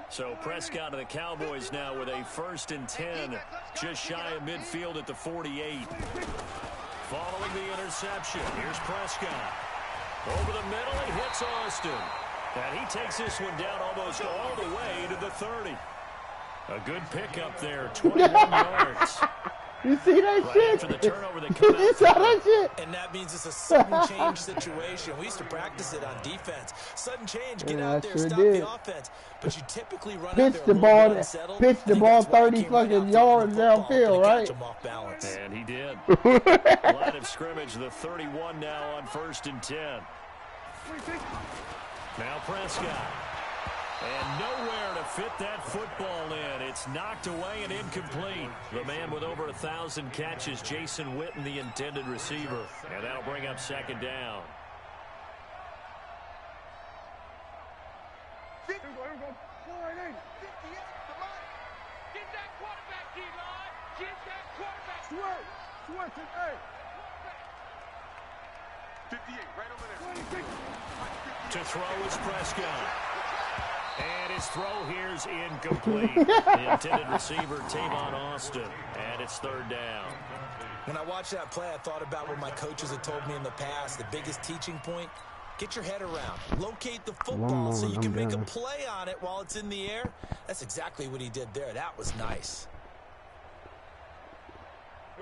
So Prescott and the Cowboys now with a 1st and 10, just shy of midfield at the 48. Following the interception, here's Prescott. Over the middle, he hits Austin. And he takes this one down almost all the way to the 30. A good pickup there, 21 yards. You see that shit? After the turnover, they come You saw that shit? And that means it's a sudden change situation. We used to practice it on defense. Sudden change, get out there, stop the offense. But you typically run out there pitch the ball 30 fucking yards downfield, right? And he did. Line of scrimmage, the 31 now on 1st and 10. Now Prescott. And nowhere to fit that football in. It's knocked away and incomplete. The man with over 1,000 catches, Jason Witten, the intended receiver. And that'll bring up 2nd down. Get that quarterback, D-line. Get that quarterback. Swerve to 58, right over there. To throw is Prescott. And his throw here's incomplete. The intended receiver, Tavon Austin. And it's 3rd down. When I watched that play, I thought about what my coaches had told me in the past. The biggest teaching point, get your head around. Locate the football so you can make a play on it while it's in the air. That's exactly what he did there. That was nice.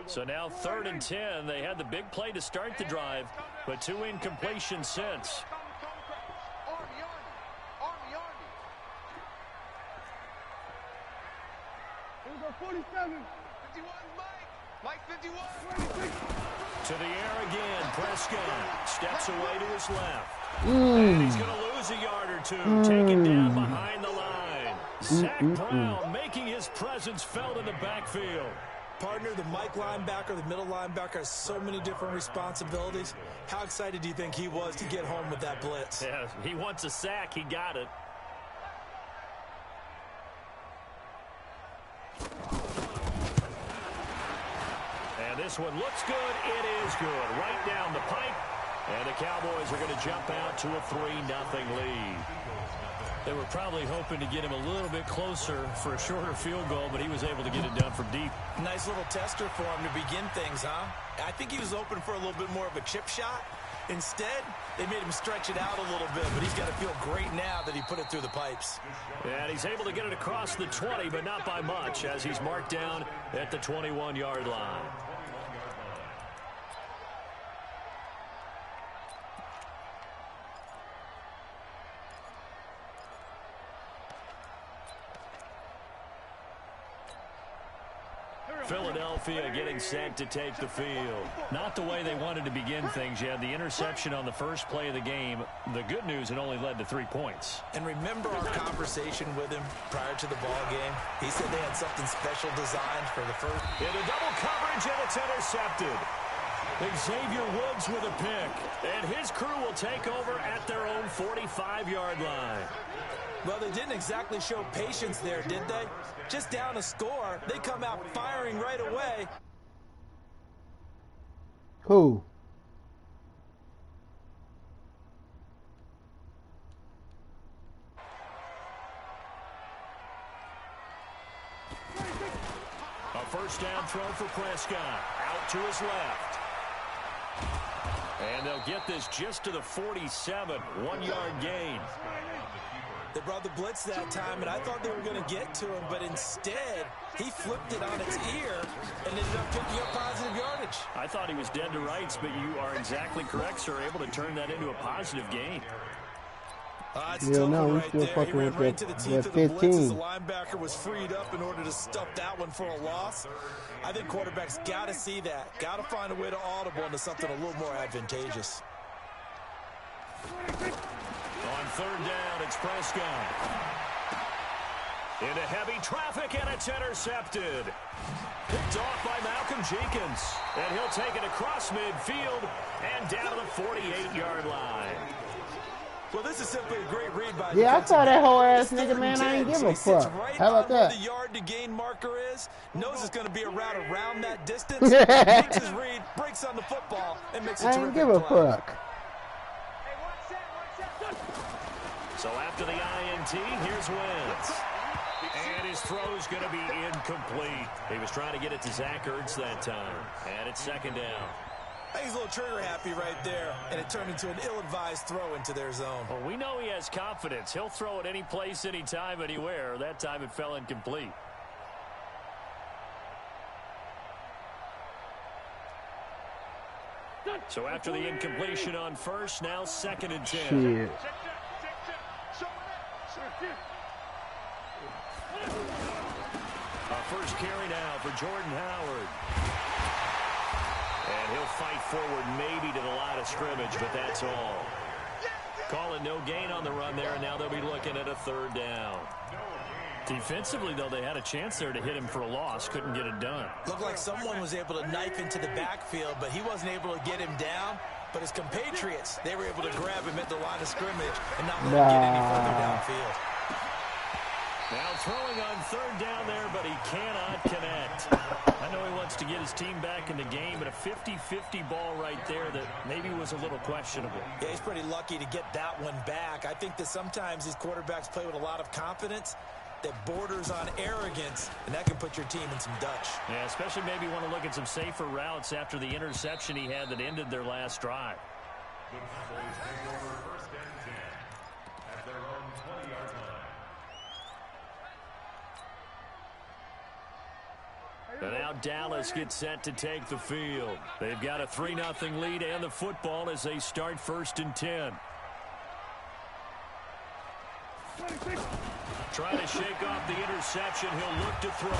So now 3rd and 10. They had the big play to start the drive, but 2 incompletions since. Go 47. 51, Mike 51. To the air again. Prescott steps away to his left. And he's going to lose a yard or 2. Taken down behind the line. Zach Brown making his presence felt in the backfield. Partner, the Mike linebacker, the middle linebacker has so many different responsibilities. How excited do you think he was to get home with that blitz? Yeah, he wants a sack. He got it. And this one looks good. It is good. Right down the pipe. And the Cowboys are going to jump out to a 3-0 lead. They were probably hoping to get him a little bit closer for a shorter field goal, but he was able to get it done from deep. Nice little tester for him to begin things, huh? I think he was open for a little bit more of a chip shot. Instead, they made him stretch it out a little bit, but he's got to feel great now that he put it through the pipes. And he's able to get it across the 20, but not by much, as he's marked down at the 21-yard line. Philadelphia getting set to take the field. Not the way they wanted to begin things. You had the interception on the first play of the game. The good news, it only led to 3 points. And remember our conversation with him prior to the ball game? He said they had something special designed for the first. Into double coverage, and it's intercepted. Xavier Woods with a pick. And his crew will take over at their own 45-yard line. Well, they didn't exactly show patience there, did they? Just down a score, they come out firing right away. Who? A first down throw for Prescott. Out to his left. And they'll get this just to the 47. 1-yard gain. They brought the blitz that time, and I thought they were going to get to him, but instead, he flipped it on its ear and ended up picking up positive yardage. I thought he was dead to rights, but you are exactly correct, sir. Able to turn that into a positive gain. Yeah, no, he's still fucking with right to the teeth of the 15. blitz as the linebacker was freed up in order to stuff that one for a loss. I think quarterbacks got to see that. Got to find a way to audible into something a little more advantageous. On third down, it's Prescott. Into heavy traffic, and it's intercepted. Picked off by Malcolm Jenkins. And he'll take it across midfield and down to the 48-yard line. Well, this is simply a great read by Yeah, I saw that whole ass It's nigga, man. I ain't 3rd and give 10, a so he sits fuck. right How about on where that? the yard to gain marker is. Knows it's going to be a route around that distance. Makes his read, breaks on the football, and makes a I terrific ain't give a play. fuck. So after the INT, here's Wentz. And his throw's going to be incomplete. He was trying to get it to Zach Ertz that time. And it's 2nd down. I think he's a little trigger happy right there, and it turned into an ill-advised throw into their zone. Well, we know he has confidence. He'll throw it any place, anytime, anywhere. That time it fell incomplete. So after the incompletion on first, now 2nd and 10. Shit. First carry now for Jordan Howard. And he'll fight forward maybe to the line of scrimmage, but that's all. Calling no gain on the run there, and now they'll be looking at a 3rd down. Defensively, though, they had a chance there to hit him for a loss. Couldn't get it done. Looked like someone was able to knife into the backfield, but he wasn't able to get him down. But his compatriots, they were able to grab him at the line of scrimmage and not let him get any further downfield. Now throwing on 3rd down there, but he cannot connect. I know he wants to get his team back in the game, but a 50-50 ball right there that maybe was a little questionable. Yeah, he's pretty lucky to get that one back. I think that sometimes these quarterbacks play with a lot of confidence that borders on arrogance, and that can put your team in some Dutch. Yeah, especially maybe want to look at some safer routes after the interception he had that ended their last drive. The Cowboys take over 1st and 10 at their own 20-yard line. And now Dallas gets set to take the field. They've got a 3-0 lead and the football as they start 1st and 10. Trying to shake off the interception. He'll look to throw.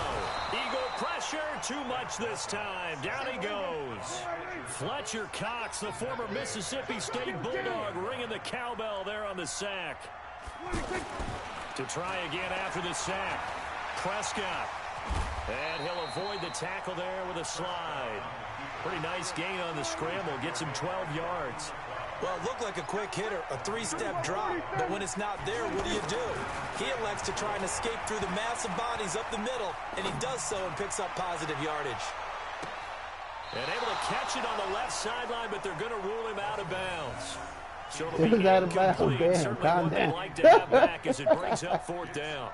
Eagle pressure. Too much this time. Down he goes. Fletcher Cox, the former Mississippi State Bulldog, ringing the cowbell there on the sack. To try again after the sack. Prescott. And he'll avoid the tackle there with a slide. Pretty nice gain on the scramble. Gets him 12 yards. Well, it looked like a quick hitter, a 3-step drop, but when it's not there, what do? He elects to try and escape through the massive bodies up the middle, and he does so and picks up positive yardage. And able to catch it on the left sideline, but they're going to rule him out of bounds. So It was out of bounds. Damn, certainly calm one they'd down. like to have back as it brings up 4th down.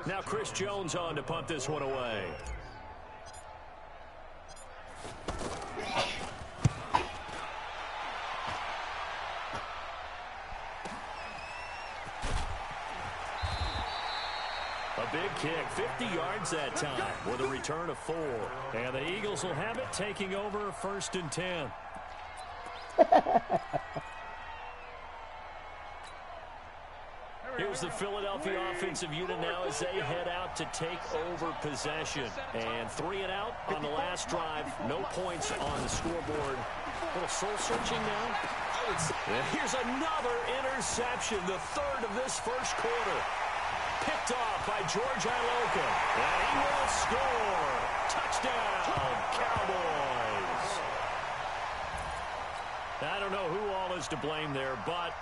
Now Chris Jones on to punt this one away. A big kick, 50 yards that time with a return of 4. And the Eagles will have it, taking over 1st and 10. Here's the Philadelphia offensive unit now as they head out to take over possession. And 3 and out on the last drive. No points on the scoreboard. A little soul-searching now. And here's another interception, the 3rd of this 1st quarter. Picked off by George Iloka. And he will score. Touchdown, Cowboys. I don't know who all is to blame there, but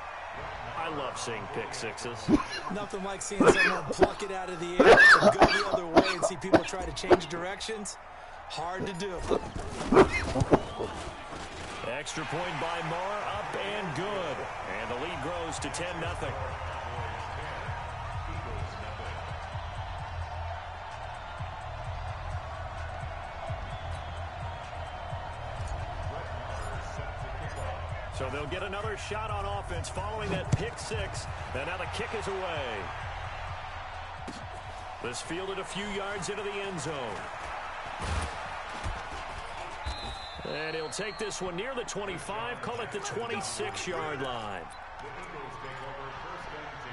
I love seeing pick sixes. Nothing like seeing someone pluck it out of the air and go the other way and see people try to change directions. Hard to do. Extra point by Moore, up and good. And the lead grows to 10-0. So they'll get another shot on offense following that pick six. And now the kick is away. This fielded a few yards into the end zone. And he'll take this one near the 25, call it the 26-yard line. The Eagles take over 1st and 10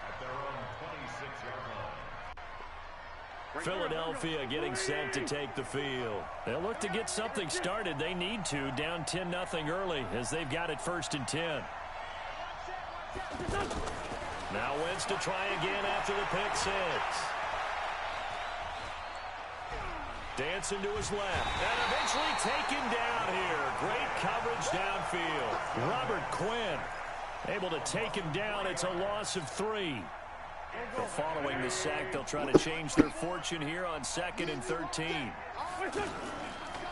at their own 26-yard line. Philadelphia getting set to take the field. They'll look to get something started. They need to, down 10-0 early as they've got it 1st and 10. Now Wentz to try again after the pick six. Dancing to his left. And eventually taken down here. Great coverage downfield. Robert Quinn able to take him down. It's a loss of 3. But following the sack, they'll try to change their fortune here on 2nd and 13.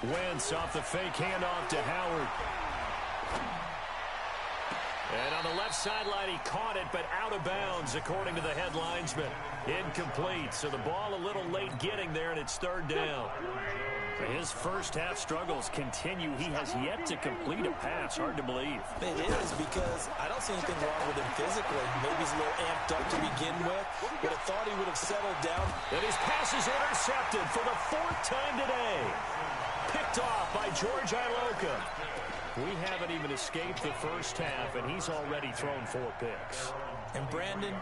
Wentz off the fake handoff to Howard. And on the left sideline, he caught it, but out of bounds, according to the head linesman. Incomplete, so the ball a little late getting there, and it's 3rd down. His first half struggles continue. He has yet to complete a pass. Hard to believe. It is, because I don't see anything wrong with him physically. Maybe he's a little amped up to begin with. Would have thought he would have settled down. And his pass is intercepted for the 4th time today. Picked off by George Iloka. We haven't even escaped the first half, and he's already thrown 4 picks. And Brandon,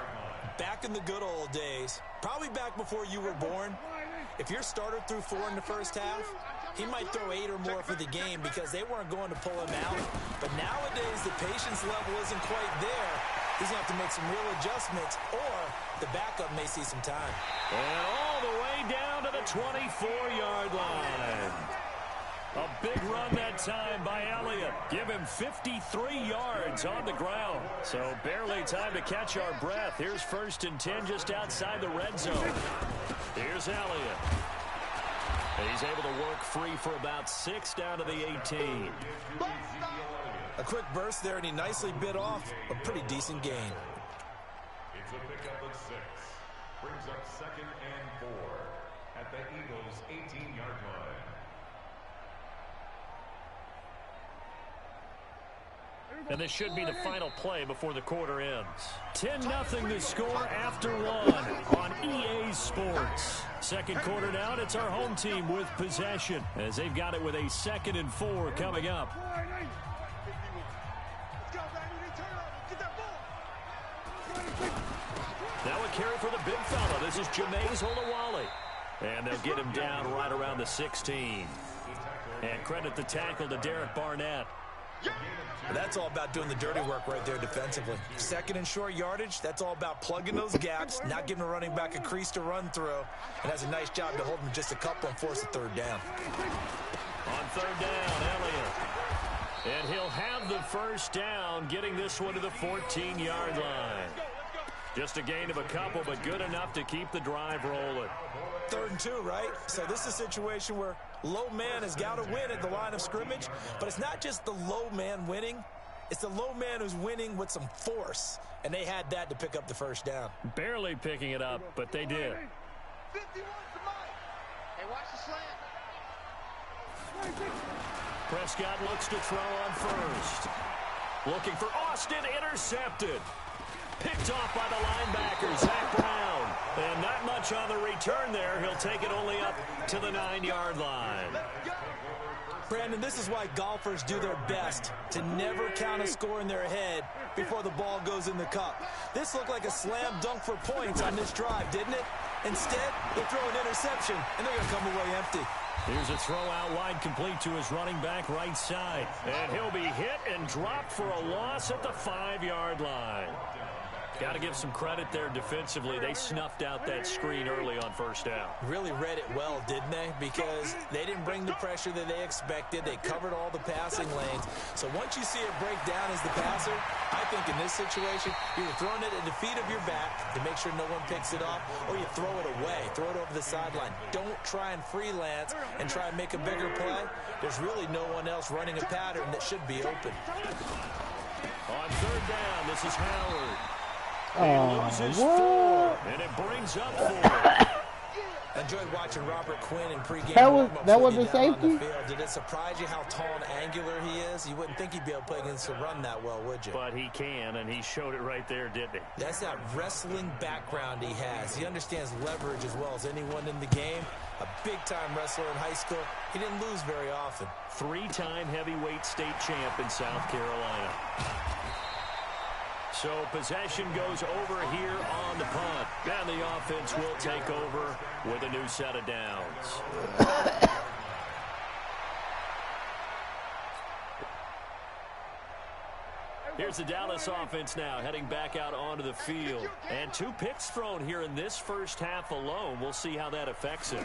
back in the good old days, probably back before you were born, if your starter threw 4 in the first half, he might throw 8 or more for the game because they weren't going to pull him out. But nowadays, the patience level isn't quite there. He's going to have to make some real adjustments, or the backup may see some time. And all the way down to the 24-yard line. A big run that time by Elliott. Give him 53 yards on the ground. So barely time to catch our breath. Here's 1st and 10 just outside the red zone. Here's Elliott. He's able to work free for about 6 down to the 18. A quick burst there, and he nicely bit off a pretty decent gain. It's a pickup at 6. Brings up 2nd and 4 at the Eagles' 18-yard line. And this should be the final play before the quarter ends. 10-0 the score after 1 on EA Sports. Second quarter down, it's our home team with possession as they've got it with a 2nd and 4 coming up. Now a carry for the big fella. This is Jameis Olawale. And they'll get him down right around the 16. And credit the tackle to Derek Barnett. That's all about doing the dirty work right there defensively. 2nd and short yardage, that's all about plugging those gaps, not giving a running back a crease to run through. And that's a nice job to hold him just a couple and force a 3rd down. On 3rd down, Elliott. And he'll have the 1st down, getting this one to the 14-yard line. Just a gain of a couple, but good enough to keep the drive rolling. 3rd and 2, right? So this is a situation where low man has got to win at the line of scrimmage, but it's not just the low man winning. It's the low man who's winning with some force, and they had that to pick up the 1st down. Barely picking it up, but they did. 51 to Mike. Hey, watch the slant. Prescott looks to throw on 1st. Looking for Austin, intercepted. Picked off by the linebacker, Zach Brown. And not much on the return there. He'll take it only up to the 9-yard line. Brandon, this is why golfers do their best to never count a score in their head before the ball goes in the cup. This looked like a slam dunk for points on this drive, didn't it? Instead, they throw an interception, and they're going to come away empty. Here's a throw out wide, complete to his running back right side. And he'll be hit and dropped for a loss at the 5-yard line. Got to give some credit there defensively. They snuffed out that screen early on 1st down. Really read it well, didn't they? Because they didn't bring the pressure that they expected. They covered all the passing lanes. So once you see it break down as the passer, I think in this situation, you're throwing it at the feet of your back to make sure no one picks it off, or you throw it away, throw it over the sideline. Don't try and freelance and try and make a bigger play. There's really no one else running a pattern that should be open. On 3rd down, this is Howard. Oh, loses what? 4, and it brings up 4. Enjoyed watching Robert Quinn in pregame. That was a safety? Did it surprise you how tall and angular he is? You wouldn't think he'd be able to play against the run that well, would you? But he can, and he showed it right there, didn't he? That's that wrestling background he has. He understands leverage as well as anyone in the game. A big-time wrestler in high school. He didn't lose very often. 3-time heavyweight state champ in South Carolina. So possession goes over here on the punt. And the offense will take over with a new set of downs. Here's the Dallas offense now heading back out onto the field. And 2 picks thrown here in this first half alone. We'll see how that affects him.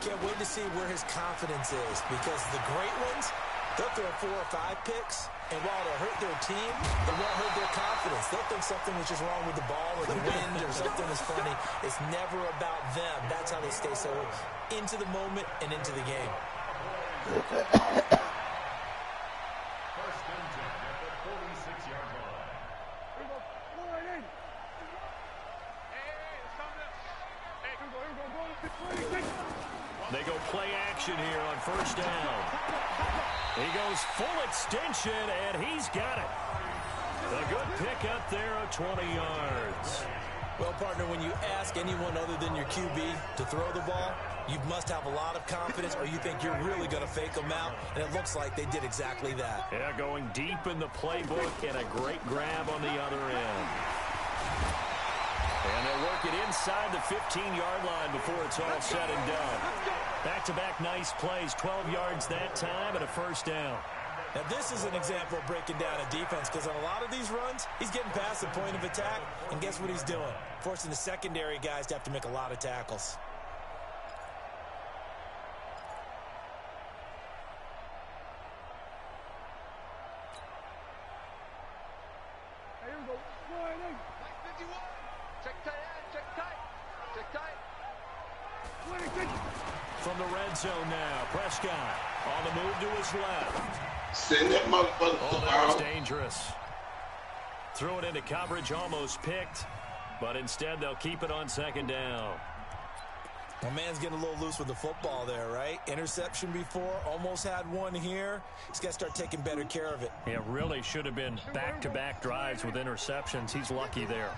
Can't wait to see where his confidence is, because the great ones, they'll throw 4 or 5 picks, and while it'll hurt their team, it won't hurt their confidence. They'll think something was just wrong with the ball or the wind or something was funny. It's never about them. That's how they stay so into the moment and into the game. First and 10 at the 46-yard line. They go play action here on first down. He goes full extension, and he's got it. A good pickup there of 20 yards. Well, partner, when you ask anyone other than your QB to throw the ball, you must have a lot of confidence, or you think you're really going to fake them out, and it looks like they did exactly that. Yeah, going deep in the playbook, and a great grab on the other end. And they'll work it inside the 15-yard line before it's all said and done. Back-to-back nice plays, 12 yards that time, and a first down. Now, this is an example of breaking down a defense, because on a lot of these runs, he's getting past the point of attack, and guess what he's doing? Forcing the secondary guys to have to make a lot of tackles. From the red zone now, Prescott on the move to his left. Send that motherfucker that was dangerous. Threw it into coverage, almost picked, but instead they'll keep it on second down. My man's getting a little loose with the football there, right? Interception before, almost had one here. He's got to start taking better care of it. Yeah, really should have been back-to-back drives with interceptions. He's lucky there.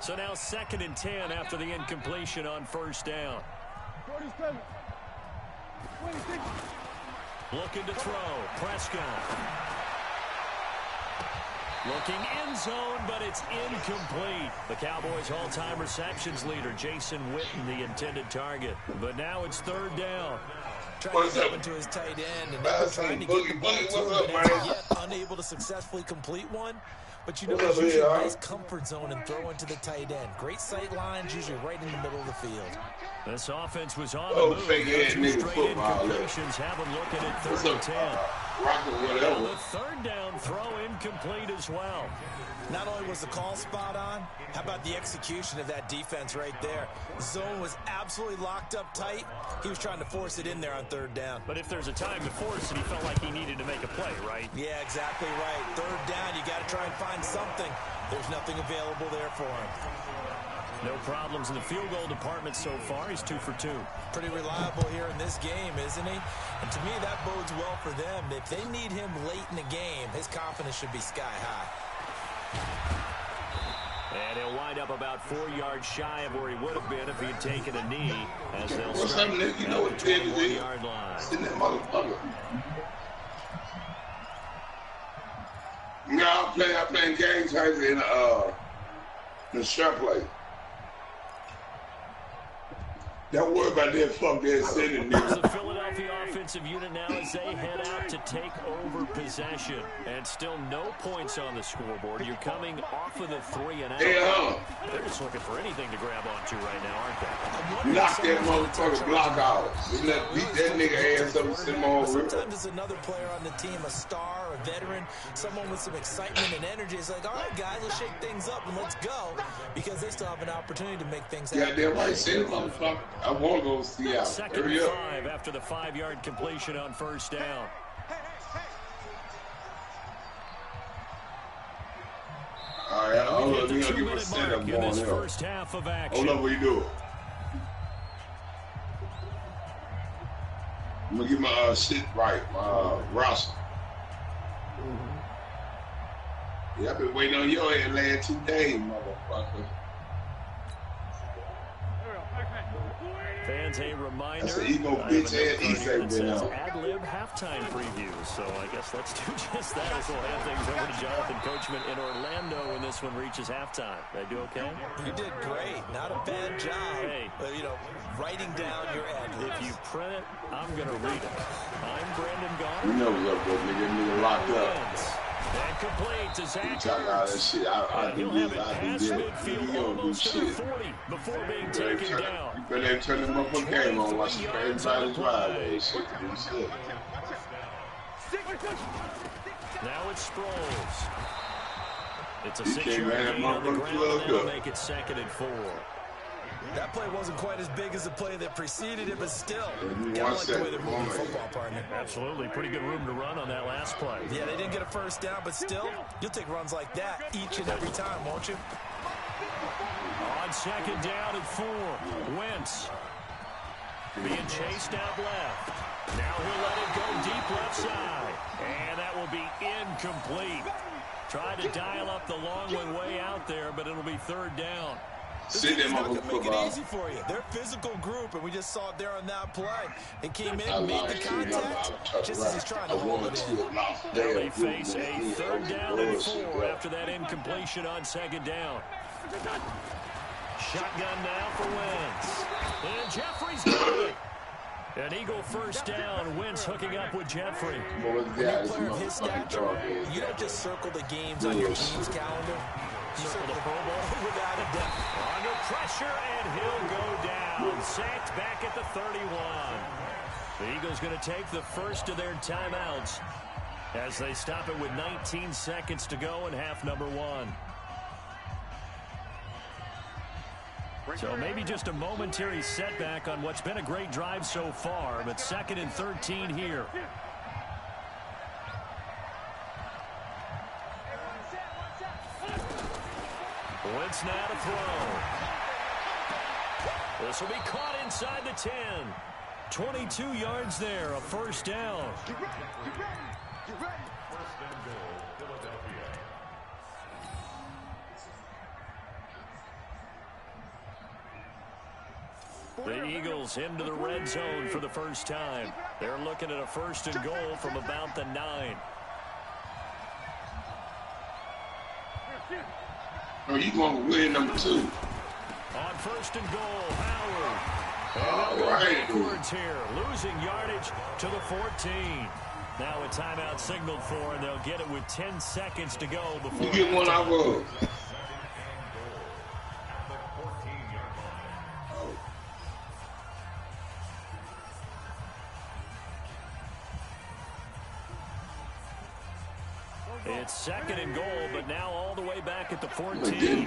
So now 2nd and 10 after the incompletion on first down. Looking to throw. Prescott. Looking end zone, but it's incomplete. The Cowboys' all-time receptions leader, Jason Witten, the intended target. But now it's 3rd down. Trying to get into his tight end, and they're trying to get the ball to him, and yet unable to successfully complete one. But you know, it's usually a nice comfort zone and throw into the tight end. Great sight lines, usually right in the middle of the field. This offense was on the move. Two straight incompletions have them looking at 3rd and 10. The 3rd down throw incomplete as well. Not only was the call spot on, how about the execution of that defense right there? The zone was absolutely locked up tight. He was trying to force it in there on 3rd down. But if there's a time to force it, he felt like he needed to make a play, right? Yeah, exactly right. 3rd down, you got to try and find something. There's nothing available there for him. No problems in the field goal department so far. He's 2 for 2. Pretty reliable here in this game, isn't he? And to me, that bodes well for them. If they need him late in the game, his confidence should be sky high. And he'll wind up about 4 yards shy of where he would have been if he had taken a knee, as they'll start at the 21-yard line. Send that motherfucker. No, I'm playing games in the shop play. Don't worry about that fuck that sending nigga. The Philadelphia offensive unit now as they head out to take over possession. And still no points on the scoreboard. You're coming off of the 3 and out. Yeah. They're just looking for anything to grab onto right now, aren't they? Knock that motherfucker block out. Beat that nigga ass up and send him over. Sometimes it's another player on the team, a star, a veteran, someone with some excitement and energy. It's like, all right, guys, let's shake things up and let's go. Because they still have an opportunity to make things happen. Goddamn right, send him, motherfucker. I want to go see out. 2nd and 5 after the 5-yard completion on first down. All right, hold up, the we're going to give 2-minute a setup mark in this first half of action. Hold up, what you doing? I'm going to get my shit right, my roster. Yeah, I've been waiting on your head last 2 days, motherfucker. Fans, a reminder. That's an emo bitch ass East been ad-lib halftime previews. So I guess let's do just that as we'll hand things over to Jonathan Coachman in Orlando when this one reaches halftime. Did I do okay? You did great. Not a bad job. Hey, writing down your ad-libs. If you print it, I'm going to read it. I'm Brandon Gaudin. You know what's up, though, nigga. Nigga locked up. And complete to Zach. That shit. I he'll do have this. it I past do midfield this. almost to the 40 before being taken down. You better turn the motherfucking game on. Watch everybody's driveway. Shit. Now it's Sproles. It's a 6-yard gain on the ground, and that'll make it 2nd and 4. That play wasn't quite as big as the play that preceded it, but still, gotta like the way they're moving the football, partner. Absolutely. Pretty good room to run on that last play. Yeah, they didn't get a first down, but still, you'll take runs like that each and every time, won't you? On 2nd down and 4, Wentz being chased out left. Now he'll let it go deep left side, and that will be incomplete. Tried to dial up the long one way out there, but it'll be 3rd down. Sit them not on going the to make it football. easy for you. They're a physical group, and we just saw it there on that play. They came in, made the contact, just as he's trying to hold it in. Now they face a 3rd down and 4 after that incompletion on 2nd down. Shotgun now for Wentz. And Jeffrey's got it. An Eagle first down. Wentz hooking up with Jeffrey. When you're a player of his stature, you don't just circle the games on your team's calendar. You circle the Pro Bowl without a doubt. Under pressure, and he'll go down. Sacked back at the 31. The Eagles going to take the first of their timeouts as they stop it with 19 seconds to go in half number 1. So maybe just a momentary setback on what's been a great drive so far, but 2nd and 13 here. Wentz now to throw. This will be caught inside the 10. 22 yards there, a first down. Get ready. First and goal, Philadelphia. The Eagles into the red zone for the first time. They're looking at a 1st and goal from about the 9. No, you going to win number 2. On 1st and goal, Howard. And All they'll go right, backwards here, losing yardage to the 14. Now a timeout signaled for, and they'll get it with 10 seconds to go before. You get one I will. It's 2nd and goal, but now all the way back at the 14.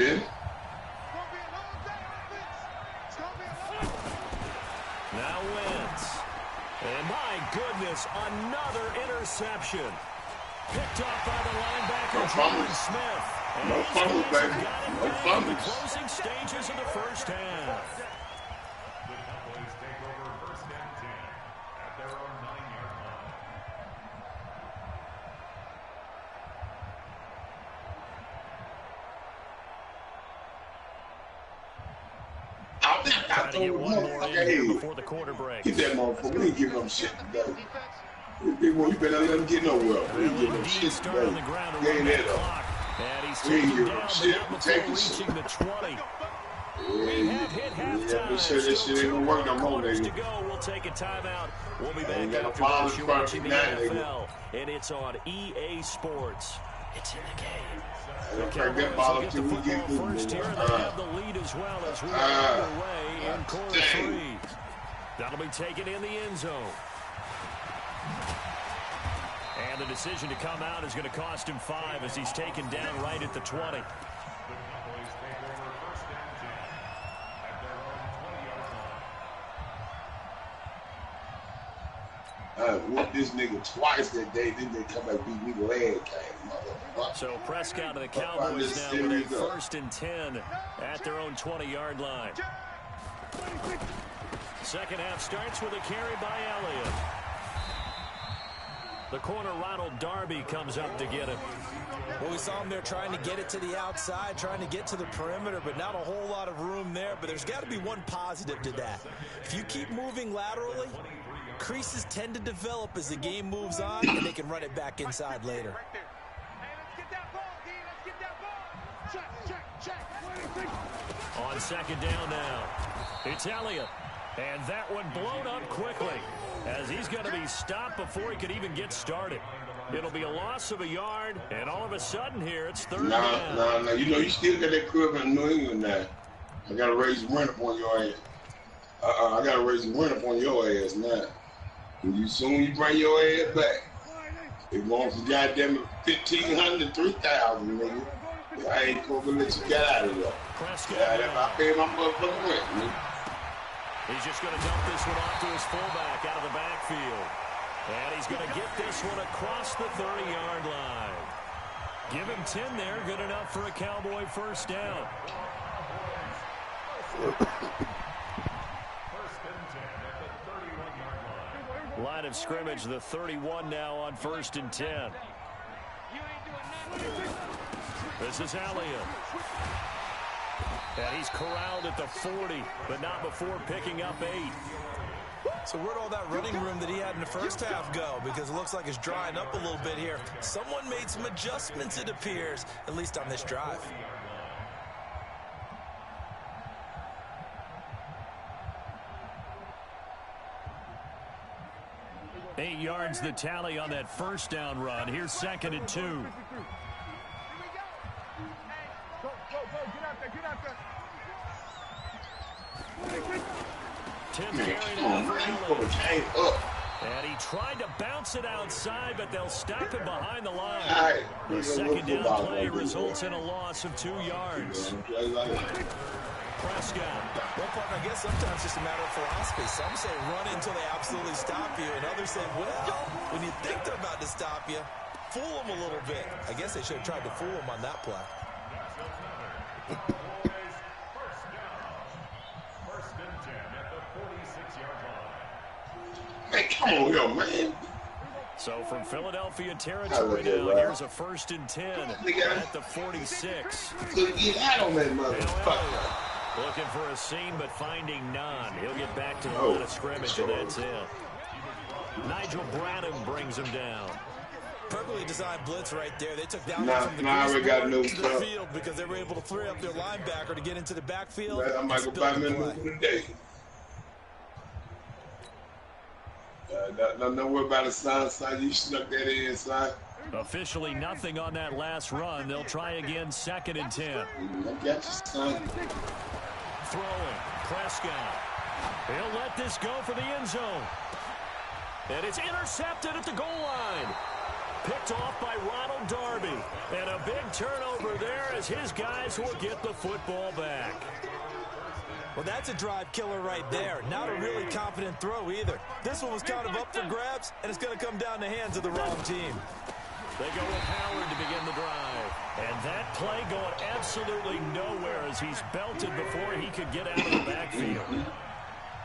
Now Wentz. And my goodness, another interception. Picked off by the linebacker, Jordan Smith. And No fumbles, baby. No fumbles. In the closing stages of the first half. The Cowboys take over 1st and 10 at their own 9-yard line. Trying to get one more in here before the quarter break. Get that motherfucker. We ain't giving them shit today. Big boy, you better let him get nowhere. We ain't giving them shit today. They ain't that up. And he's We ain't taken giving down, them but shit. not We before taking reaching shit. the 20. We have hit Yeah, halftime. we said this shit ain't gonna work no more, Quarters to nigga. go. We'll take a timeout. We'll be back ain't got no after ball this. in You're front of watching me the now, NFL, and it's on EA Sports. It's in the game. The Crack that Cowboys ball will get the until we get football good, first here, nigga. and they have the lead as well as we are underway in quarter 3. That'll be taken in the end zone. And the decision to come out is going to cost him 5 as he's taken down right at the 20. The Cowboys take over 1st and 10 at their own 20-yard line. I whooped this nigga twice that day, then they come back beat me leg game, motherfucker. So Prescott and the Cowboys now with a 1st and 10 at their own 20-yard line. Second half starts with a carry by Elliott. The corner, Ronald Darby, comes up to get it. Well, we saw him there trying to get it to the outside, trying to get to the perimeter, but not a whole lot of room there. But there's got to be one positive to that. If you keep moving laterally, creases tend to develop as the game moves on, and they can run it back inside later. On 2nd down now, it's Elliott. And that one blown up quickly, as he's going to be stopped before he could even get started. It'll be a loss of a yard, and all of a sudden here, it's third down. No. You know, you still got that crib in New England now. I got to raise the rent up on your ass. I got to raise the rent up on your ass now. And soon you bring your ass back. It wants the goddamn 1,500 to 3,000, nigga. I ain't gonna let you get out of there. I pay my motherfucking rent, nigga. He's just going to dump this one off to his fullback out of the backfield. And he's going to get this one across the 30-yard line. Give him 10 there. Good enough for a Cowboy first down. Line of scrimmage, the 31 now on 1st and 10. This is Elliott. And he's corralled at the 40, but not before picking up 8. So where'd all that running room that he had in the first half go? Because it looks like it's drying up a little bit here. Someone made some adjustments, it appears, at least on this drive. Eight yards the tally on that first down run. Here's 2nd and 2. 10th carry now for Elliott. And he tried to bounce it outside, but they'll stop him behind the line. The second down play results in a loss of 2 yards. Prescott. Well, Park, I guess sometimes it's just a matter of philosophy. Some say run until they absolutely stop you, and others say, well, when you think they're about to stop you, fool them a little bit. I guess they should have tried to fool them on that play. Hey, come on here, man. So from Philadelphia territory now, here's a 1st and 10 at the 46. Get out on that motherfucker. Looking for a seam, but finding none. He'll get back to the line of scrimmage, and that's it. Nigel Bradham brings him down. Perfectly designed blitz right there. They took down from the field because they were able to free up their linebacker to get into the backfield. I might go buy me a new today. Don't worry about the son. You snuck that in, son. Officially nothing on that last run. They'll try again, 2nd and 10. I got you, son. Throwing, Prescott. He'll let this go for the end zone. And it's intercepted at the goal line. Picked off by Ronald Darby. And a big turnover there as his guys will get the football back. Well, that's a drive killer right there. Not a really confident throw either. This one was kind of up for grabs, and it's going to come down the hands of the wrong team. They go with Howard to begin the drive. And that play going absolutely nowhere as he's belted before he could get out of the backfield.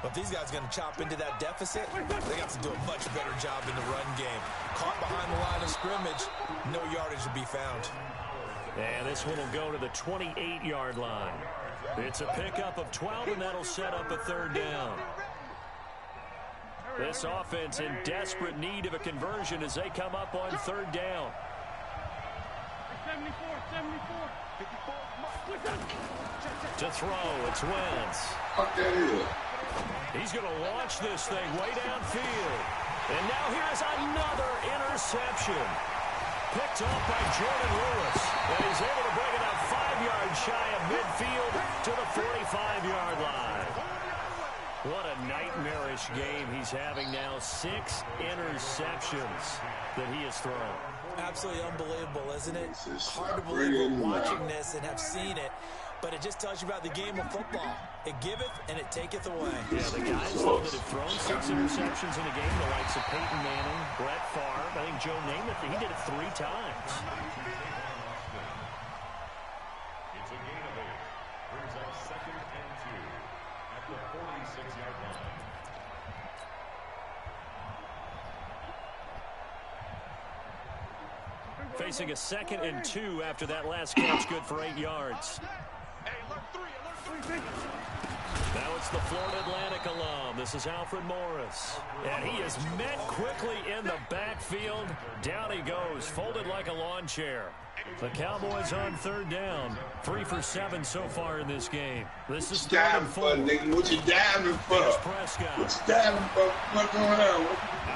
But these guys are going to chop into that deficit. They got to do a much better job in the run game. Caught behind the line of scrimmage, no yardage to be found. And this one will go to the 28-yard line. It's a pickup of 12, and that'll set up a 3rd down. This offense in desperate need of a conversion as they come up on 3rd down. To throw, it's Wentz. He's going to launch this thing way downfield. And now here's another interception. Picked off by Jordan Lewis. And he's able to bring it up 5 yards shy of midfield to the 45-yard line. What a nightmarish game he's having now. 6 interceptions that he has thrown. Absolutely unbelievable, isn't it? Hard to believe we're watching this and have seen it. But it just tells you about the game of football. It giveth and it taketh away. Yeah, the guys that have thrown 6 interceptions in a game, the likes of Peyton Manning, Brett Favre, I think Joe Namath, he did it 3 times. It's a gain of 8. Brings up 2nd and 2 at the 46-yard line. Facing a 2nd and 2 after that last catch, good for 8 yards. Hey, alert 3, alert 3. Now it's the Florida Atlantic alum. This is Alfred Morris. And he is met quickly in the backfield. Down he goes, folded like a lawn chair. The Cowboys on third down. 3 for 7 so far in this game. This is 3rd and 4. Nigga, what you diving for? Prescott. What you diving for? What's going on?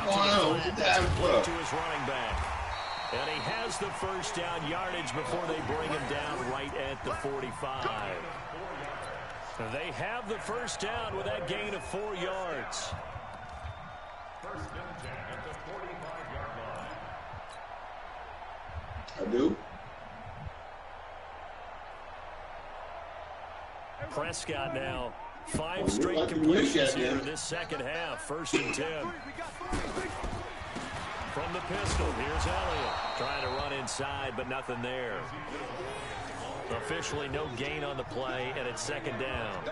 What's going on? What you diving for? To his running back. And he has the first down yardage before they bring him down right at the 45. They have the first down with that gain of 4 yards. First and 10 at the 45-yard line. I do. Prescott now. 5 straight completions here in this second half. 1st and 10. From the pistol, here's Elliott. Trying to run inside, but nothing there. Officially no gain on the play, and it's 2nd down.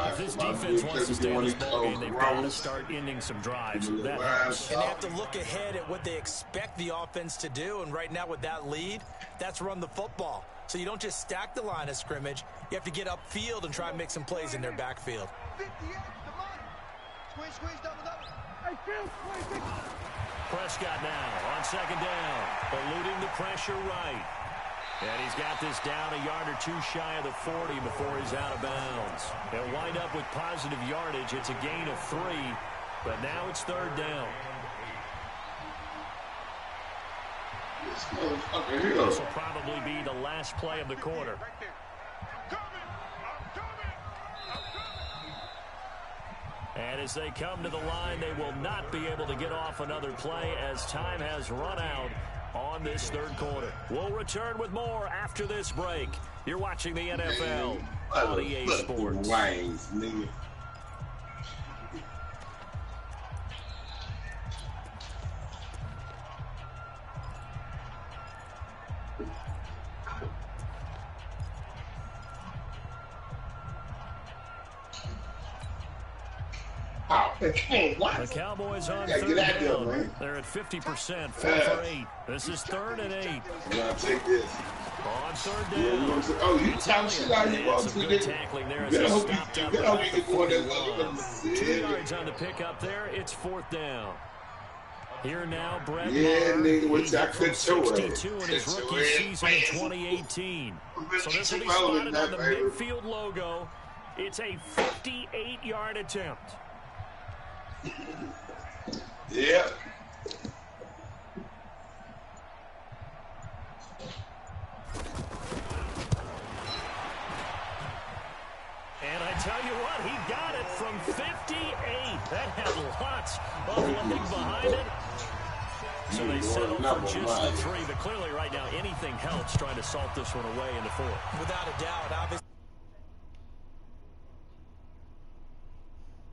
If this defense wants to stay in this ballgame, they've got to start ending some drives. That helps. And they have to look ahead at what they expect the offense to do, and right now with that lead, that's run the football. So you don't just stack the line of scrimmage. You have to get upfield and try and make some plays in their backfield. Prescott now on 2nd down, eluding the pressure right. And he's got this down a yard or 2 shy of the 40 before he's out of bounds. They'll wind up with positive yardage. It's a gain of 3, but now it's 3rd down. This will probably be the last play of the quarter. And as they come to the line, they will not be able to get off another play as time has run out on this 3rd quarter. We'll return with more after this break. You're watching the NFL on EA Sports. The Cowboys on 3rd down. They're at 50%, 4 for 8. This is 3rd and 8. You gotta take this. On 3rd down. Oh, you talk shit out of your some good tackling there as he stopped up about the 41. 2 yards on the pickup there. It's 4th down. Here now, Brett nigga, what's that? 62 in his rookie season in 2018. So this will be spotted on the midfield logo. It's a 58-yard attempt. Yeah. And I tell you what, he got it from 58. That had lots of leg behind it. So they settled for just the 3, but clearly right now anything helps trying to salt this one away in the 4th. Without a doubt, obviously.